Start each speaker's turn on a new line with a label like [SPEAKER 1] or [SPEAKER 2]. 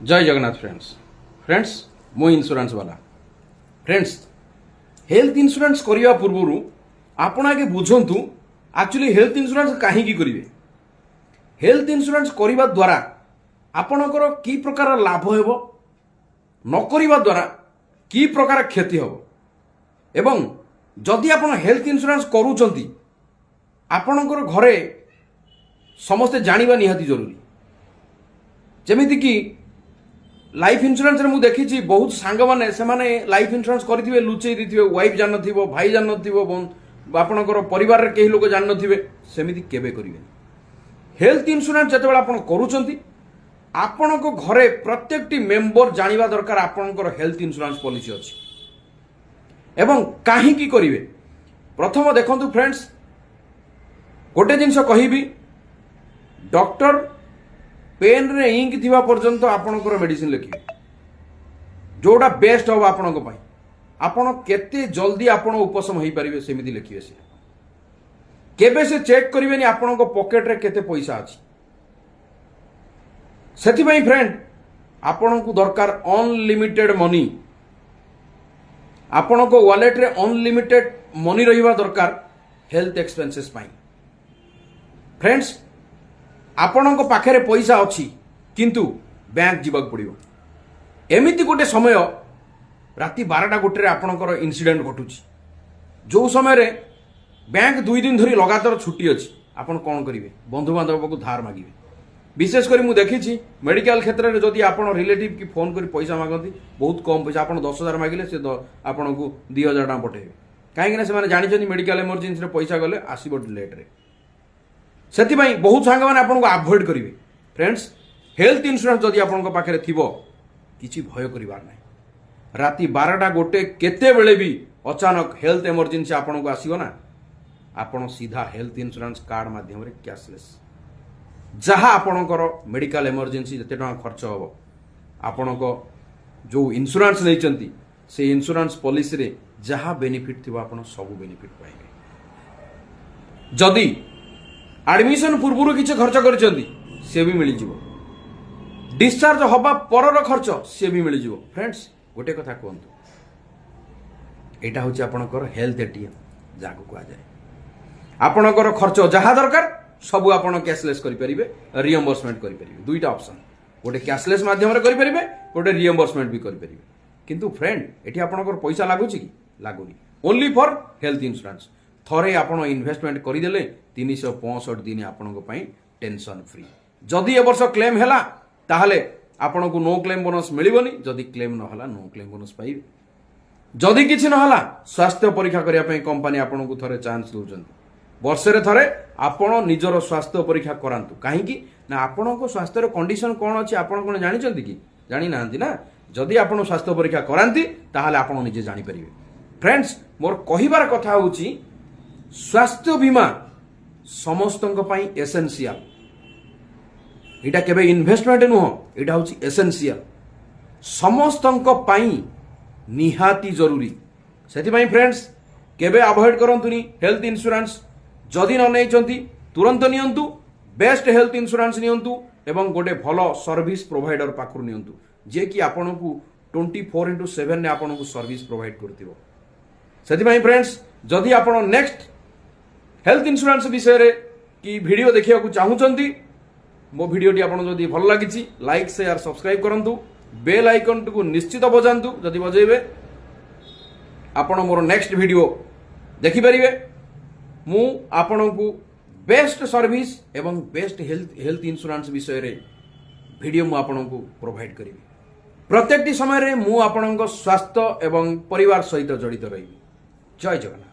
[SPEAKER 1] जय जगन्नाथ फ्रेंड्स मो इंश्योरेंस वाला फ्रेंड्स हेल्थ इंश्योरेंस करने पूर्व आपण आगे बुझंतु एक्चुअली हेल्थ इंश्योरेंस कहीं करेंगे हेल्थ इंश्योरेंस करने द्वारा आपणकर कि प्रकार लाभ हेबो न करने द्वारा कि प्रकार क्षति हेबो एवं जदि आपण हेल्थ इंश्योरेंस करूचंती आपणकर घरे समस्ते जानिबा निहाती जरूरी जेमिति कि लाइफ इंश्योरेंस रे मु देखी बहुत सांग माने से माने लाइफ इंश्योरेंस करथिबे लुचेई दिथिबे वाइफ जान नथिबो भाई जान नथिबो आपणकर परिवार रे केही लोक जान नथिबे सेमिति केबे करिवे हेल्थ इंश्योरेंस जतेबेला आपण करूचंती आपणको घरे प्रत्येकटी मेंबर जानिबा दरकार आपणकर हेल्थ इंश्योरेंस पॉलिसी अछि एवं काहे की करिवे प्रथम देखंतु फ्रेंड्स गोटे जिंस कहिबी डॉक्टर पेन रे इंक थिबा पर्यंत आपणकर मेडिसिन लिखिबे जोटा बेस्ट हो आपणको पई आपण केते जल्दी आपण उपशम होई परिबे सेमिति लिखिबे से केबे से चेक करिवेनी आपणको पॉकेट रे केते पैसा अछि सेति पई फ्रेंड आपणको दरकार अनलिमिटेड मनी आपणको वॉलेट रे अनलिमिटेड मनी रहिबा दरकार हेल्थ एक्सपेंसेस पई फ्रेंड्स आपणक पाखे पैसा अच्छी किंतु बैंक जीवाक पड़ो एमिति गोटे समय राति 12टा गोटे आपणकर इनसीडेंट घटुची जो समय रे बैंक 2 दिन धरी लगातार छुट्टी अच्छी आपण कौन करेंगे बंधु बांधव को धार मागे विशेष कर मुझे देखी मेडिकल क्षेत्र में जदि आप रिलेटिव की फोन कर पैसा मागती बहुत कम पैसा आप 10,000 मागिले से आपन को 2,000 टका पठेबे कहीं जानते मेडिकल इमरजेंसी पैसा गले आसब लेट्रे से बहुत सांग मैंने आपको आभोड करेंगे फ्रेंड्स हेल्थ इंश्योरेंस जदि आपन पाखे थो कि भय करार ना राति 12टा गोटे केते बेले भी अचानक हेल्थ इमरजेंसी आपन को आसो ना आपन सीधा हेल्थ इंश्योरेंस कार्ड माध्यम कैशलेस जहाँ आपणकर मेडिकल इमरजेंसी जिते टका खर्च हम आपण जो इंश्योरेंस नहीं से इंश्योरेंस पॉलिसी रे जहाँ बेनिफिट थी आप सब बेनिफिट पाइबे जदि एडमिशन पूर्व किसी खर्च कर भी मिल जाव डिस्चार्ज हवा पर खर्च सी भी मिल जाव फ्रेंड्स गोटे कथा कहतु यहाँ हूँ आपणकर हेल्थ एटीएम जहाँ को कहुए आपणकर खर्च जहाँ दरकार सब आप कैशलेस करेंगे रिएम्बर्समेंट करेंगे दुईटा ऑप्शन गोटे कैशलेस माध्यम करेंगे गोटे रिएम्बर्समेंट भी करेंगे किंतु फ्रेंड ये आपणकर पैसा लगुच कि लगुनि ओनली फॉर हेल्थ इंश्योरेंस थरे आपण इन्वेस्टमेंट करदेले 365 दिन आपण टेंशन फ्री जदि ए वर्ष क्लेम है ताहले आपण को नो क्लेम बोनस मिलबनी जदि क्लेम नहला नो क्लेम बोनस पाइबे जदि किछि नहला स्वास्थ्य परीक्षा करिया पई कंपनी आपण को थरे चांस दोचंती वर्षे थरे आपण निजर स्वास्थ्य परीक्षा करांतु काहेकि ना आपण को स्वास्थ्य कंडीशन कोन अछि आपण कोन जानि चंती कि जानि नांती ना जदि आपण स्वास्थ्य परीक्षा करांती ताहले आपण निजे जानि परिबे फ्रेंड्स मोर कहिबार कथा होउची स्वास्थ्य बीमा समस्त एसेंशियल इटा केबे इन्वेस्टमेंट नुह इटा हूँ एसेंशियल समस्त निहाती जरूरी से फ्रेंड्स केबे अवॉइड करंतुनी हेल्थ इंश्योरेंस जदि न नहीं तुरंत नियंतु बेस्ट हेल्थ इंश्योरेंस नियंतु एवं गोटे भलो सर्विस प्रोवाइडर पाखर नियंतु जे कि आपन को 24/7 ने आपन को सर्विस प्रोवाइड करथिबो से फ्रेंड्स जदि आपन नेक्स्ट हेल्थ इंश्योरेंस विषय रे कि वीडियो देखिया को चाहूचंती मो वीडियोटी आपन जदि भल लागिछि लाइक शेयर सब्सक्राइब करंतु बेल आइकन को निश्चित बजांतु जदि बजेबे आपन मोर नेक्स्ट वीडियो देखि परिबे मु आपन को बेस्ट सर्विस एवं बेस्ट हेल्थ इंश्योरेंस विषय रे वीडियो मु आपन को प्रोवाइड करिबे प्रत्येकटी समय रे मु आपन स्वास्थ्य एवं परिवार सहित जड़ित रहिबे जय जगन्नाथ।